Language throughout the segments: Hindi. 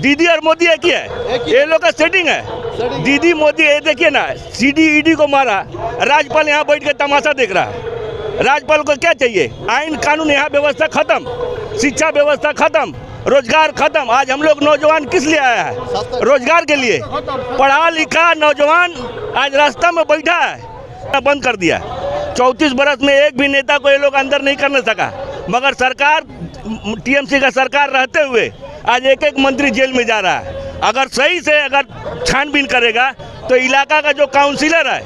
दीदी और मोदी एक ही है, ये लोग का सेटिंग है। दीदी मोदी, ये देखिए ना, सीडी ईडी को मारा, राज्यपाल यहाँ बैठ के तमाशा देख रहा है। राज्यपाल को क्या चाहिए? आइन कानून यहाँ व्यवस्था खत्म, शिक्षा व्यवस्था खत्म, रोजगार खत्म। आज हम लोग नौजवान किस लिए आया है? रोजगार के लिए। पढ़ा लिखा नौजवान आज रास्ता में बैठा है, बंद कर दिया। 34 बरस में एक भी नेता को ये लोग अंदर नहीं करने सका, मगर सरकार, टीएमसी का सरकार रहते हुए आज एक एक मंत्री जेल में जा रहा है। अगर सही से अगर छानबीन करेगा तो इलाका का जो काउंसिलर है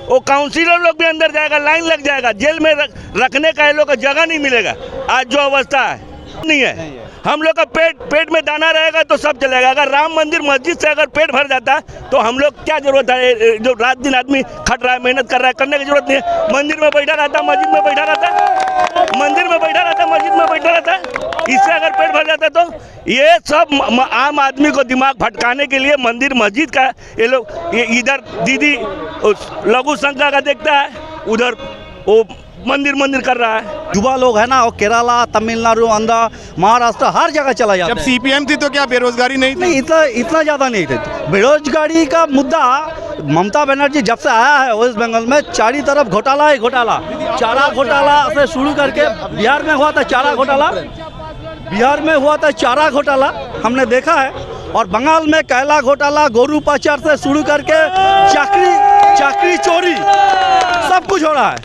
वो काउंसिलर लोग भी अंदर जाएगा, लाइन लग जाएगा, जेल में रखने का ये लोग का जगह नहीं मिलेगा। आज जो अवस्था है नहीं है। हम लोग का पेट में दाना रहेगा तो सब चलेगा। अगर राम मंदिर मस्जिद से अगर पेट भर जाता तो हम लोग क्या जरूरत है? जो रात दिन आदमी खट रहा है, मेहनत कर रहा है, करने की जरूरत नहीं है। मंदिर में बैठा रहता, मस्जिद में बैठा रहता, मंदिर में बैठा रहता, मस्जिद में बैठा रहता। इससे अगर पेट भर जाता तो ये सब आम आदमी को दिमाग भटकाने के लिए मंदिर मस्जिद का ये लोग, इधर दीदी लघु संख्या का देखता है, उधर वो मंदिर कर रहा है। युवा लोग है ना, वो केरला, तमिलनाडु, आंध्र, महाराष्ट्र हर जगह चला जाता है। जब सीपीएम थी तो क्या बेरोजगारी नहीं थी? नहीं, इतना ज़्यादा नहीं थी। बेरोजगारी का मुद्दा ममता बनर्जी जब से आया है वेस्ट बंगाल में, चारों तरफ घोटाला ही घोटाला। चारा घोटाला से शुरू करके बिहार में हुआ था चारा घोटाला, बिहार में हुआ था चारा घोटाला हमने देखा है, और बंगाल में कैला घोटाला, गोरू पाचार से शुरू करके चाकरी चोरी सब कुछ हो रहा है।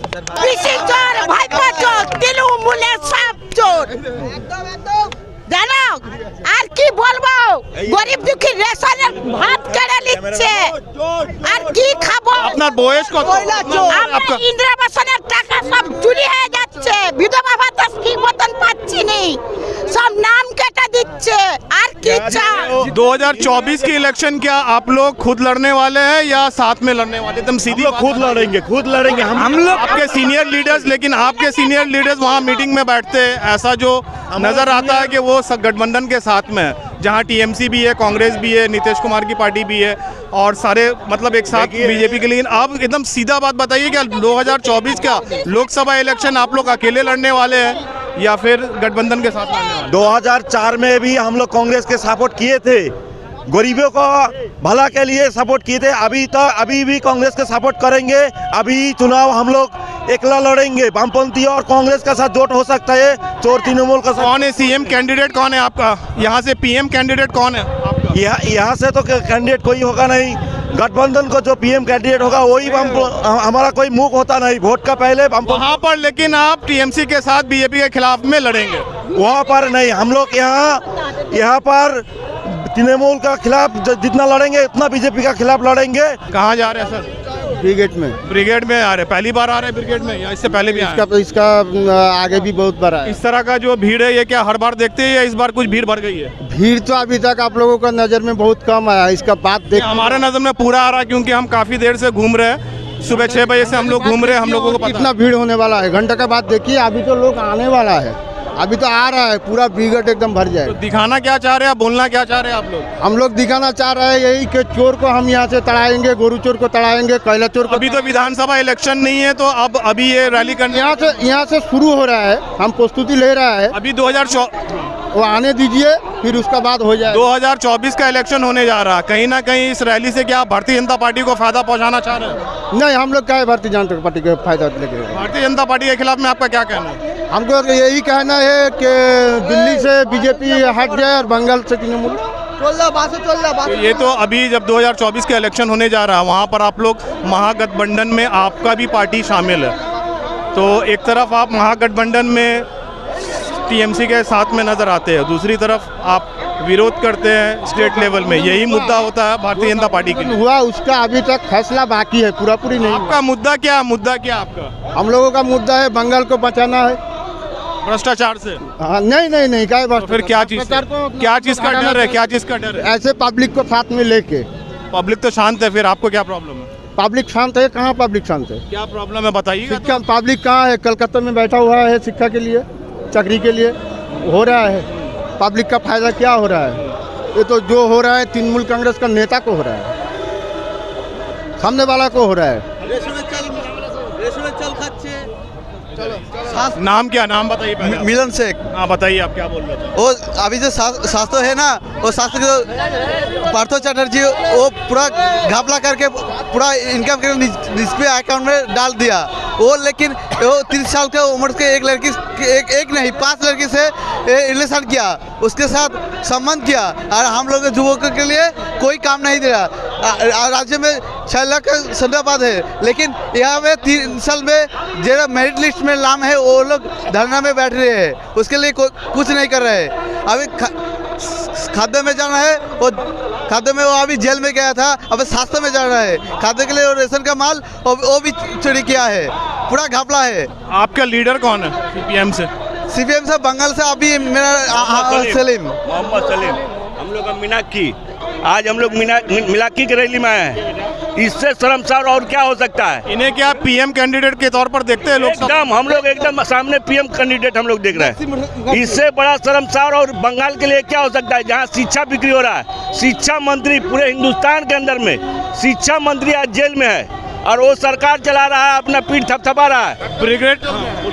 चोर, भाईपा चोर, तृणमूलेर सब चोर। জানো আর কি বলবো, গরিব দুঃখী রেশনের ভাত কেড়ে নিচ্ছে, আর কি খাবো? আপনার বয়স কত? আমার ইন্দিরা আবাসনের টাকা সব চুরি হয়ে যাচ্ছে, বিধবা ভাতা ঠিক মতন পাচ্ছি নি, সব নাম কেটে দিচ্ছে। আর কি চাও? 2024 की इलेक्शन क्या आप लोग खुद लड़ने वाले हैं या साथ में लड़ने वाले? एकदम सीधी खुद लड़ेंगे हम लोग। आपके सीनियर लीडर्स, लेकिन आपके सीनियर लीडर्स वहाँ मीटिंग में बैठते हैं, ऐसा जो नजर आता है कि वो सब गठबंधन के साथ में है, जहाँ टीएमसी भी है, कांग्रेस भी है, नीतीश कुमार की पार्टी भी है, और सारे मतलब एक साथ बीजेपी के लिए। आप एकदम सीधा बात बताइए, क्या 2024 का लोकसभा इलेक्शन आप लोग अकेले लड़ने वाले हैं या फिर गठबंधन के साथ लड़ने वाले? 2004 में भी हम लोग कांग्रेस के सपोर्ट किए थे, गरीबों को भला के लिए सपोर्ट किए थे। अभी भी कांग्रेस के सपोर्ट करेंगे। अभी चुनाव हम लोग एकला लड़ेंगे, वामपंथी और कांग्रेस का साथ जोट हो सकता है, चोर तृणमूल का साथ। कौन है सीएम कैंडिडेट? कौन है आपका यहाँ से? पीएम कैंडिडेट कौन है आपका? यहाँ से तो कैंडिडेट कोई होगा नहीं। गठबंधन को जो पीएम कैंडिडेट होगा वही हमारा कोई मुख होता नहीं वोट का पहले वहाँ पर। लेकिन आप टीएमसी के साथ बीजेपी के खिलाफ में लड़ेंगे? वहाँ पर नहीं, हम लोग यहाँ पर तृणमूल का खिलाफ जितना लड़ेंगे उतना बीजेपी का खिलाफ लड़ेंगे। कहाँ जा रहे हैं सर? ब्रिगेड में आ रहे। पहली बार आ रहे हैं ब्रिगेड में या इससे पहले भी इसका आगे भी बहुत बार है। इस तरह का जो भीड़ है ये क्या हर बार देखते हैं या इस बार कुछ भीड़ बढ़ गई है? भीड़ तो अभी तक आप लोगों का नजर में बहुत कम आया, इसका बात देख। हमारे नजर में पूरा आ रहा है, क्योंकि हम काफी देर से घूम रहे हैं, सुबह 6 बजे से हम लोग घूम रहे हैं। हम लोगों को कितना भीड़ होने वाला है, घंटे का बाद देखिए, अभी तो लोग आने वाला है, अभी तो आ रहा है, पूरा ब्रिगेड एकदम भर जाए। तो दिखाना क्या चाह रहे हैं, बोलना क्या चाह रहे हैं आप लोग? हम लोग दिखाना चाह रहे हैं यही कि चोर को हम यहाँ से तड़ाएंगे, गोरू चोर को तड़ाएंगे, कैला चोर को। अभी तो विधानसभा इलेक्शन नहीं है, तो अब अभी ये रैली करने यहाँ से शुरू हो रहा है, हम प्रस्तुति ले रहा है। अभी 2024 वो आने दीजिए, फिर उसका बाद हो जाए। 2024 का इलेक्शन होने जा रहा है, कहीं ना कहीं इस रैली से क्या भारतीय जनता पार्टी को फायदा पहुंचाना चाह रहे हैं? नहीं, हम लोग क्या है भारतीय जनता पार्टी का फायदा लेके। भारतीय जनता पार्टी के खिलाफ में आपका क्या कहना है? हमको यही कहना है कि दिल्ली से बीजेपी हट जाए और बंगाल से तृणमूल। तो ये तो अभी जब 2024 का इलेक्शन होने जा रहा है, वहाँ पर आप लोग महागठबंधन में आपका भी पार्टी शामिल है, तो एक तरफ आप महागठबंधन में टीएमसी के साथ में नजर आते हैं, दूसरी तरफ आप विरोध करते हैं स्टेट लेवल में। यही मुद्दा होता है भारतीय जनता पार्टी के लिए। हुआ उसका अभी तक फैसला बाकी है, पूरी नहीं। आपका मुद्दा क्या आपका? हम लोगों का मुद्दा है बंगाल को बचाना है भ्रष्टाचार से। हाँ, नहीं क्या तो फिर क्या चीज का डर है? क्या चीज का डर है? ऐसे पब्लिक को साथ में लेके। पब्लिक तो शांत है, फिर आपको क्या प्रॉब्लम है? पब्लिक शांत है? कहाँ पब्लिक शांत है? क्या प्रॉब्लम है बताइए। पब्लिक कहाँ है? कलकत्ता में बैठा हुआ है शिक्षा के लिए, चाकरी के लिए हो रहा है। पब्लिक का फायदा क्या हो रहा है? ये तो जो हो रहा है तृणमूल कांग्रेस का नेता को हो रहा है, सामने वाला को हो रहा है। नाम क्या, नाम बताइए पहले आप। मिलन शेख। हाँ बताइए आप क्या बोल रहे थे। वो अभी जो शास्त्र है ना, वो शास्त्र जो पार्थो चैटर्जी वो पूरा घपला करके पूरा इनकम के निष्क्रिय अकाउंट में डाल दिया वो। लेकिन वो 30 साल के उम्र के एक लड़की एक नहीं 5 लड़की से रिलेशन किया, उसके साथ संबंध किया, और हम लोग युवकों के लिए कोई काम नहीं दे रहा। राज्य में 6 लाख का संदेहवाद है, लेकिन यहाँ में 3 साल में जो मेरिट लिस्ट में नाम है वो लोग धरना में बैठ रहे हैं, उसके लिए कुछ नहीं कर रहे हैं। अभी खाद्य में जाना है, वो खाद्य में वो अभी जेल में गया था, अब स्वास्थ्य में जा रहा है खाद्य के लिए, और रेशन का माल वो भी चोरी किया है, पूरा घपला है। आपका लीडर कौन है सीपीएम से? सीपीएम से बंगाल से अभी मेरा सलीम मोहम्मद सलीम। हम लोग मीनाक्षी, आज हम लोग मिलाकी की रैली में आए हैं। इससे शर्मसार और क्या हो सकता है? इन्हें क्या पीएम कैंडिडेट के तौर पर देखते हैं लोग? एकदम हम लोग एकदम सामने पीएम कैंडिडेट हम लोग देख रहे हैं। इससे बड़ा शर्मसार और बंगाल के लिए क्या हो सकता है, जहां शिक्षा बिक्री हो रहा है। शिक्षा मंत्री पूरे हिंदुस्तान के अंदर में शिक्षा मंत्री आज जेल में है, और वो सरकार चला रहा है, अपना पीठ थपथपा रहा है। ब्रिगेड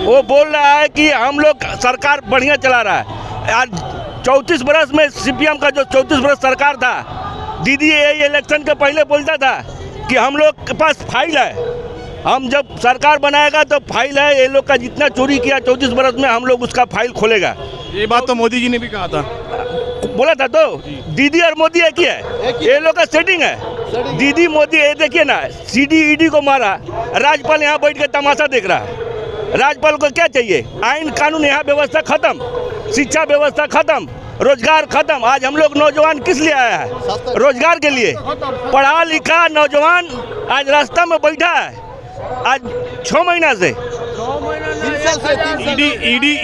वो बोल रहा है कि हम लोग सरकार बढ़िया चला रहा है। आज 34 बरस में सीपीएम का जो 34 बरस सरकार था, दीदी ये इलेक्शन के पहले बोलता था कि हम लोग के पास फाइल है, हम जब सरकार बनाएगा तो फाइल है, ये लोग का जितना चोरी किया 34 बरस में हम लोग उसका फाइल खोलेगा। ये बात तो मोदी जी ने भी कहा था, बोला था तो। दीदी और मोदी एक ही है, ये लोग का सेटिंग है। दीदी मोदी ये देखिए ना, सीडी ईडी को मारा, राज्यपाल यहाँ बैठ के तमाशा देख रहा है। राज्यपाल को क्या चाहिए? आइन कानून यहाँ व्यवस्था खत्म, शिक्षा व्यवस्था खत्म, रोजगार खत्म। आज हम लोग नौजवान किस लिए आया है? रोजगार के लिए। पढ़ा लिखा नौजवान आज रास्ता में बैठा है, आज 6 महीना से।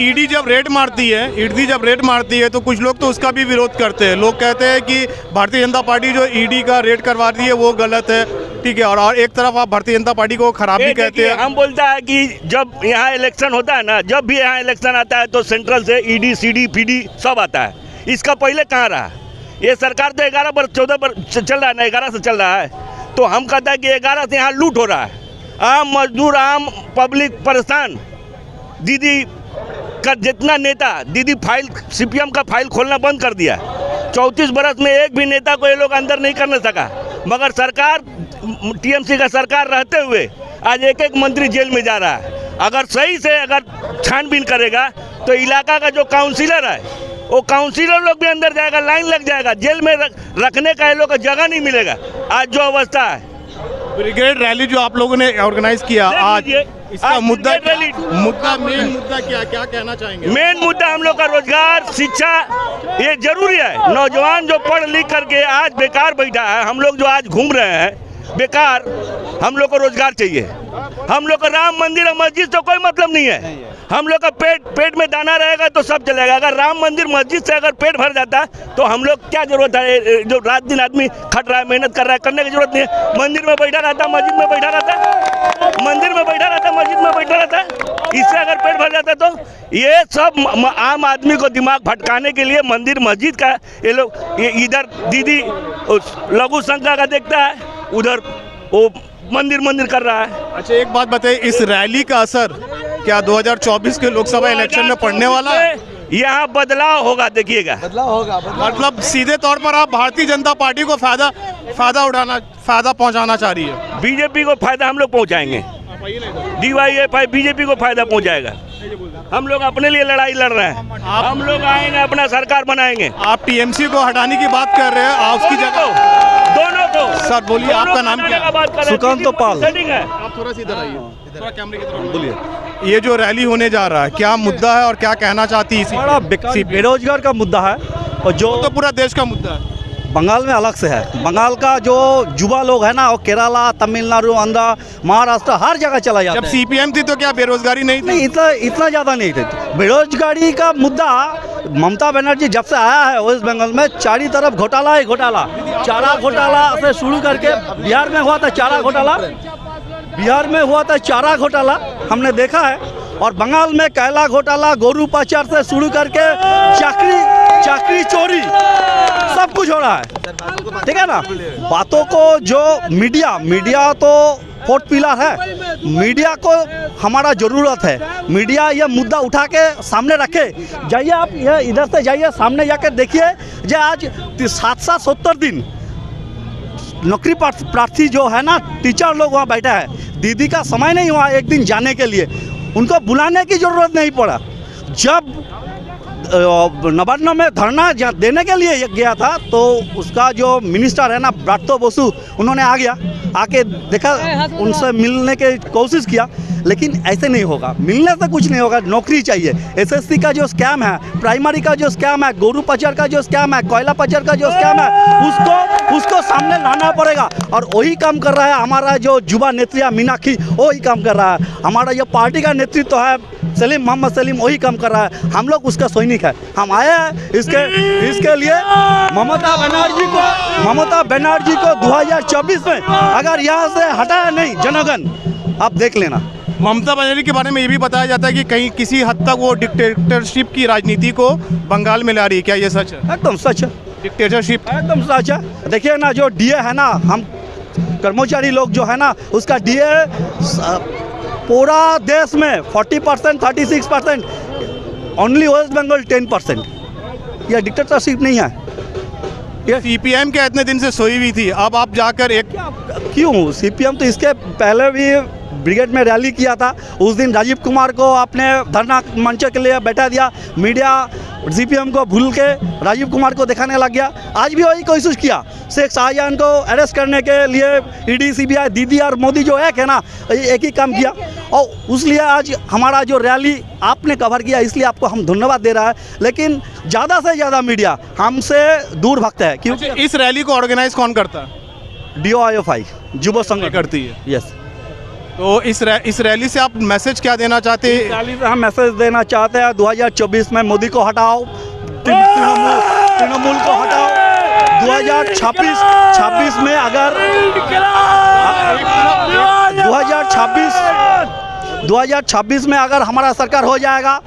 ईडी जब रेड मारती है तो कुछ लोग तो उसका भी विरोध करते हैं। लोग कहते हैं कि भारतीय जनता पार्टी जो ईडी का रेड करवा रही है वो गलत है, ठीक है, और एक तरफ आप भारतीय जनता पार्टी को खराब भी कहते हैं। हम बोलता है कि जब यहाँ इलेक्शन होता है ना, जब भी यहाँ इलेक्शन आता है तो सेंट्रल से ईडी सीडी पीडी सब आता है। इसका पहले कहाँ रहा? ये सरकार तो 11 वर्ष 14 वर्ष चल रहा है ना, 11 से चल रहा है। तो हम कहते हैं कि 11 से यहाँ लूट हो रहा है, आम मजदूर आम पब्लिक परेशान। दीदी का जितना नेता, दीदी फाइल सीपीएम का फाइल खोलना बंद कर दिया। 34 बरस में एक भी नेता को ये लोग अंदर नहीं करने सका, मगर सरकार टीएमसी का सरकार रहते हुए आज एक एक मंत्री जेल में जा रहा है। अगर सही से अगर छानबीन करेगा तो इलाका का जो काउंसिलर है वो काउंसिलर लोग भी अंदर जाएगा, लाइन लग जाएगा, जेल में रखने का ये लोग का जगह नहीं मिलेगा। आज जो अवस्था है। ब्रिगेड रैली जो आप लोगों ने ऑर्गेनाइज किया आज, इसका मुद्दा मेन मुद्दा क्या कहना चाहेंगे? मेन मुद्दा हम लोग का रोजगार, शिक्षा, ये जरूरी है। नौजवान जो पढ़ लिख करके आज बेकार बैठा है, हम लोग जो आज घूम रहे हैं बेकार, हम लोग को रोजगार चाहिए। हम लोग का राम मंदिर और मस्जिद से कोई मतलब नहीं है। हम लोग का पेट में दाना रहेगा तो सब चलेगा। अगर राम मंदिर मस्जिद से अगर पेट भर जाता तो हम लोग क्या जरूरत है? जो रात दिन आदमी खट रहा है, मेहनत कर रहा है, करने की जरूरत नहीं है। मंदिर में बैठा रहता, मस्जिद में बैठा रहता, मंदिर में बैठा रहता, मस्जिद में बैठा रहता। इससे अगर पेट भर जाता तो ये सब आम आदमी को दिमाग भटकाने के लिए मंदिर मस्जिद का ये लोग इधर दीदी लघु संख्या का देखता है, उधर वो मंदिर कर रहा है। अच्छा एक बात बताइए, इस रैली का असर क्या 2024 के लोकसभा इलेक्शन में पड़ने वाला है? यहाँ बदलाव होगा, देखिएगा। मतलब सीधे तौर पर आप भारतीय जनता पार्टी को फायदा पहुंचाना चाह रही है? बीजेपी को फायदा हम लोग पहुंचाएंगे। DYFI बीजेपी को फायदा पहुंचाएगा। हम लोग अपने लिए लड़ाई लड़ रहे हैं। हम लोग आएंगे, अपना सरकार बनाएंगे। आप टीएमसी को हटाने की बात कर रहे हैं, आप उसकी जगह दोनों को। सर बोलिए, आपका नाम क्या है? सुकांत पाल। आप थोड़ा सा इधर आइए, थोड़ा कैमरे की तरफ बोलिए। ये जो रैली होने जा रहा है, क्या मुद्दा है और क्या कहना चाहती है? बड़ा बेरोजगार का मुद्दा है, और जो तो पूरा देश का मुद्दा है। बंगाल में अलग से है। बंगाल का जो युवा लोग है ना, वो केरला, तमिलनाडु, आंध्र, महाराष्ट्र हर जगह चला जाता है। जब सीपीएम थी तो क्या बेरोजगारी नहीं थी? नहीं, इतना ज़्यादा नहीं थे। बेरोजगारी का मुद्दा ममता बनर्जी जब से आया है वेस्ट बंगाल में, चारों तरफ घोटाला ही घोटाला। चारा घोटाला से शुरू करके बिहार में हुआ था चारा घोटाला, हमने देखा है। और बंगाल में कैला घोटाला, गोरू पाचार से शुरू करके चाकरी चोरी सब कुछ हो रहा है, ठीक है ना। बातों को जो मीडिया तो फोर्थ पिलर है। मीडिया को हमारा ज़रूरत है, मीडिया ये मुद्दा उठा के सामने रखे। जाइए आप ये इधर से जाइए, सामने जाकर देखिए जो आज 770 दिन नौकरी प्रार्थी जो है ना, टीचर लोग वहाँ बैठा है। दीदी का समय नहीं हुआ एक दिन जाने के लिए, उनको बुलाने की ज़रूरत नहीं पड़ा। जब नवान्न में धरना देने के लिए गया था तो उसका जो मिनिस्टर है ना ब्रात्यो बसु, उन्होंने आ गया, आके देखा, उनसे मिलने की कोशिश किया, लेकिन ऐसे नहीं होगा, मिलने से कुछ नहीं होगा। नौकरी चाहिए। एसएससी का जो स्कैम है, प्राइमरी का जो स्कैम है, गोरू पचर का जो स्कैम है, कोयला पचर का जो स्कैम है, उसको सामने लाना पड़ेगा। और वही काम कर रहा है हमारा जो युवा नेत्री मीनाक्षी, वही काम कर रहा है। हमारा जो पार्टी का नेतृत्व है सलीम, मोहम्मद सलीम, वही काम कर रहा है। हम लोग उसका सैनिक है। हम आए हैं इसके लिए। ममता बनर्जी को 2024 में अगर यहाँ से हटाया नहीं जनगण, आप देख लेना। ममता बनर्जी के बारे में ये भी बताया जाता है कि कहीं किसी हद तक वो डिक्टेटरशिप की राजनीति को बंगाल में ला रही है, क्या ये सच है? एकदम सच है, डिक्टेटरशिप एकदम सच है। देखिए ना, जो डीए है ना, हम कर्मचारी लोग जो है ना, उसका डीए पूरा देश में 40%, 36%, ओनली वेस्ट बंगाल 10%। यह डिक्टेटरशिप नहीं है। ये सीपीएम क्या इतने दिन से सोई हुई थी, अब आप जाकर एक क्यों? सीपीएम तो इसके पहले भी ब्रिगेड में रैली किया था। उस दिन राजीव कुमार को आपने धरना मंच के लिए बैठा दिया। मीडिया सीपीएम को भूल के राजीव कुमार को दिखाने लग गया। आज भी वही कोशिश किया शेख शाहजहां को अरेस्ट करने के लिए। ईडी, सीबीआई, दीदी और मोदी जो एक है ना, एक ही काम किया। और उसलिए आज हमारा जो रैली आपने कवर किया, इसलिए आपको हम धन्यवाद दे रहा है। लेकिन ज़्यादा से ज़्यादा मीडिया हमसे दूर भागता है। क्योंकि इस रैली को ऑर्गेनाइज कौन करता है? DOIFI युवा संघ करती है। यस। तो इस रैली से आप मैसेज क्या देना चाहते हैं? रैली से हम मैसेज देना चाहते हैं 2024 में मोदी को हटाओ, तृणमूल को हटाओ। 2026 में अगर 2026 में अगर हमारा सरकार हो जाएगा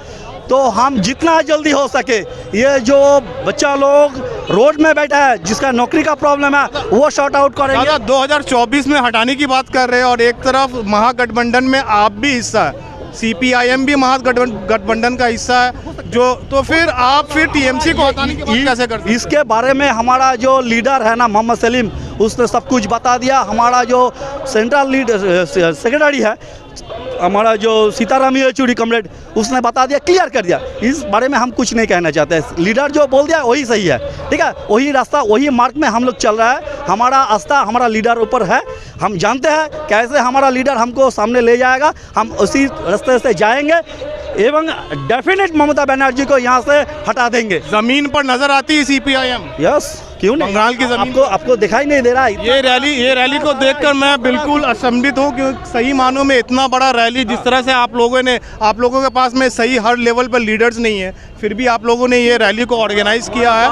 तो हम जितना जल्दी हो सके ये जो बच्चा लोग रोड में बैठा है, जिसका नौकरी का प्रॉब्लम है, वो शॉर्ट आउट करेंगे। 2024 में हटाने की बात कर रहे हैं और एक तरफ महागठबंधन में आप भी हिस्सा है, सीपीआईएम भी महागठबंधन का हिस्सा है, जो तो फिर आप टीएमसी को हटाने की बात कैसे करते हैं? इसके बारे में हमारा जो लीडर है ना मोहम्मद सलीम, उसने सब कुछ बता दिया। हमारा जो सेंट्रल लीडर सेक्रेटरी है हमारा जो सीताराम येचुरी कमरेड, उसने बता दिया, क्लियर कर दिया। इस बारे में हम कुछ नहीं कहना चाहते। लीडर जो बोल दिया वही सही है, ठीक है? वही रास्ता, वही मार्ग में हम लोग चल रहा है। हमारा आस्था हमारा लीडर ऊपर है। हम जानते हैं कैसे हमारा लीडर हमको सामने ले जाएगा, हम उसी रास्ते से जाएंगे एवं डेफिनेट ममता बनर्जी को यहाँ से हटा देंगे। जमीन पर नजर आती है सीपीआईएम? यस, क्यों नहीं? बंगाल की जमीन आपको दिखाई नहीं दे रहा है? ये रैली को देखकर मैं बिल्कुल असंदिग्ध हूँ, क्योंकि सही मानों में इतना बड़ा रैली, जिस तरह से आप लोगों के पास में सही हर लेवल पर लीडर्स नहीं है, फिर भी आप लोगों ने ये रैली को ऑर्गेनाइज किया है।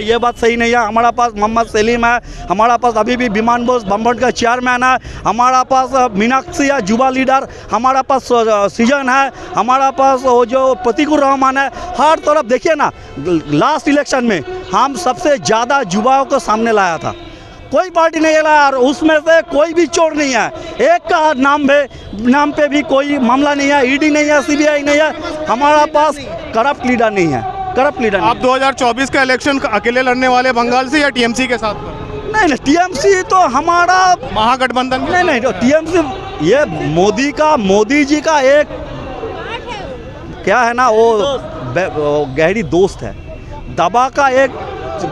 ये बात सही नहीं है। हमारा पास मोहम्मद सलीम है, हमारा पास अभी भी विमान बोस बम्बोर्ड का चेयरमैन है, हमारा पास मीनाक्षी है युवा लीडर, हमारा पास सृजन है, हमारा पास वो जो प्रतीकुर रहमान है। हर तरफ देखिए ना, लास्ट इलेक्शन में हम सबसे ज़्यादा युवाओं को सामने लाया था। कोई पार्टी नहीं लाया और उसमें से कोई भी चोर नहीं है। एक का नाम पे भी कोई मामला नहीं है, ईडी नहीं है, सीबीआई नहीं है। हमारा पास करप्ट लीडर नहीं है, करप्ट लीडर। आप 2024 का इलेक्शन अकेले लड़ने वाले बंगाल से या टीएमसी के साथ? नहीं, टीएमसी तो हमारा महागठबंधन। नहीं, तो टीएमसी ये मोदी जी का एक क्या है ना, वो गहरी दोस्त है, दबा का एक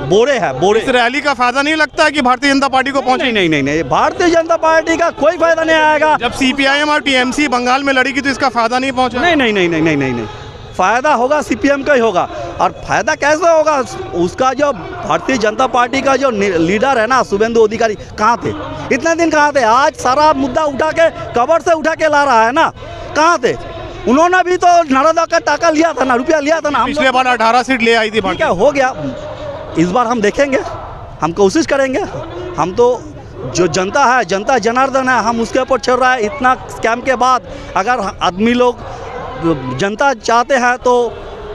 बोरे है, बोरे। इस रैली का फायदा नहीं लगता है कि भारतीय जनता पार्टी को पहुंचे? नहीं, भारतीय जनता पार्टी का कोई फायदा नहीं आएगा। जब सीपीआईएम और टीएमसी बंगाल में लड़ेगी तो इसका फायदा नहीं पहुंचा? नहीं, फायदा होगा सीपीएम का ही होगा। और फायदा कैसे होगा? उसका जो भारतीय जनता पार्टी का जो लीडर है ना शुभेंदु अधिकारी, कहाँ थे इतने दिन? कहाँ थे? आज सारा मुद्दा उठा के कबर से उठा के ला रहा है ना, कहाँ थे? उन्होंने भी तो नारादा का टाका लिया था ना, रुपया लिया था ना। पिछले बार 18 सीट ले आई थी। ठीक है, हो गया। इस बार हम देखेंगे, हम कोशिश करेंगे। हम तो जो जनता है, जनता जनार्दन है, हम उसके ऊपर चल रहा है। इतना स्कैम के बाद अगर आदमी लोग जनता चाहते हैं तो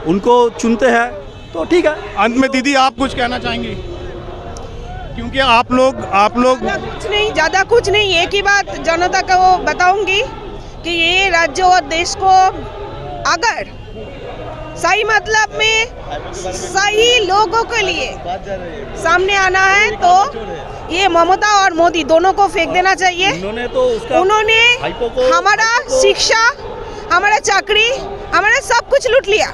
उनको चुनते हैं, तो ठीक है। अंत में दीदी आप कुछ कहना चाहेंगी? क्योंकि आप लोग ज़्यादा कुछ नहीं, एक ही बात जनता को बताऊंगी कि ये राज्य और देश को अगर सही मतलब में सही लोगों के लिए सामने आना है तो ये ममता और मोदी दोनों को फेंक देना चाहिए। उन्होंने हमारा शिक्षा, हमारा चाकरी, हमारा सब कुछ लूट लिया,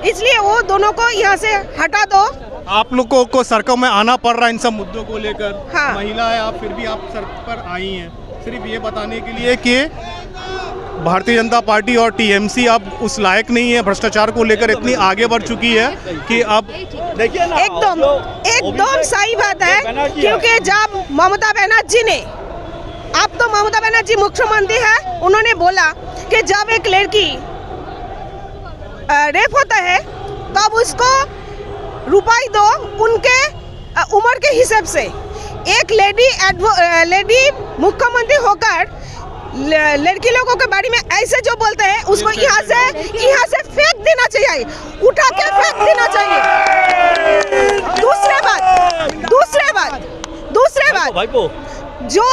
इसलिए वो दोनों को यहाँ से हटा दो। आप लोगों को सड़कों में आना पड़ रहा है इन सब मुद्दों को लेकर। हाँ। महिला है आप, फिर भी आप सड़क पर आई हैं सिर्फ ये बताने के लिए कि भारतीय जनता पार्टी और टीएमसी अब उस लायक नहीं है, भ्रष्टाचार को लेकर इतनी आगे बढ़ चुकी है कि अब देखिए ना, एकदम सही बात है। क्योंकि जब ममता बनर्जी ने, अब तो ममता बनर्जी मुख्यमंत्री है, उन्होंने बोला कि जब एक लड़की रेप होता है तब उसको रुपए दो उनके उम्र के हिसाब से। एक लेडी मुख्यमंत्री होकर लड़की लोगों के बारे में ऐसे जो बोलते हैं उसको यहाँ से फेंक देना चाहिए, उठा के फेंक देना चाहिए। दूसरे बात जो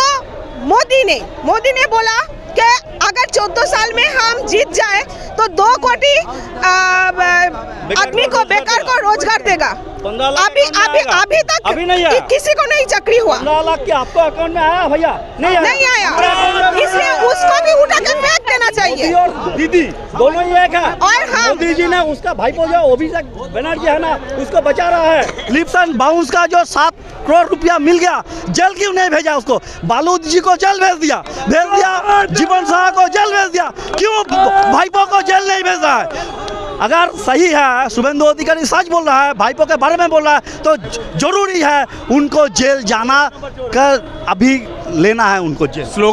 मोदी ने बोला कि अगर 14 साल में हम जीत जाए तो 2 कोटी आदमी को, बेकार को रोजगार देगा। अभी तक नहीं आया, किसी को नहीं चक्री हुआ। 15 लाख के आपको अकाउंट में आया भैया? नहीं आया, इसलिए उसको भी उठा के फेंक देना चाहिए। मोदी और दीदी दोनों ही एक है। और हम मोदी जी ने उसका भाईपो जो अभिषेक बनर्जी है ना, उसको बचा रहा है। लिप्स एंड बाउंस का जो 7 करोड़ रुपया मिल गया, जेल क्यों नहीं भेजा उसको? बालू जी को जेल भेज दिया, जीवन शाह को जेल भेज दिया, क्यों भाईपो को जेल नहीं भेजा है? अगर सही है, शुभेंदु अधिकारी सच बोल रहा है, भाईपो के बारे में बोल रहा है, तो जरूरी है उनको जेल जाना कर, अभी लेना है उनको जेल। स्लोगन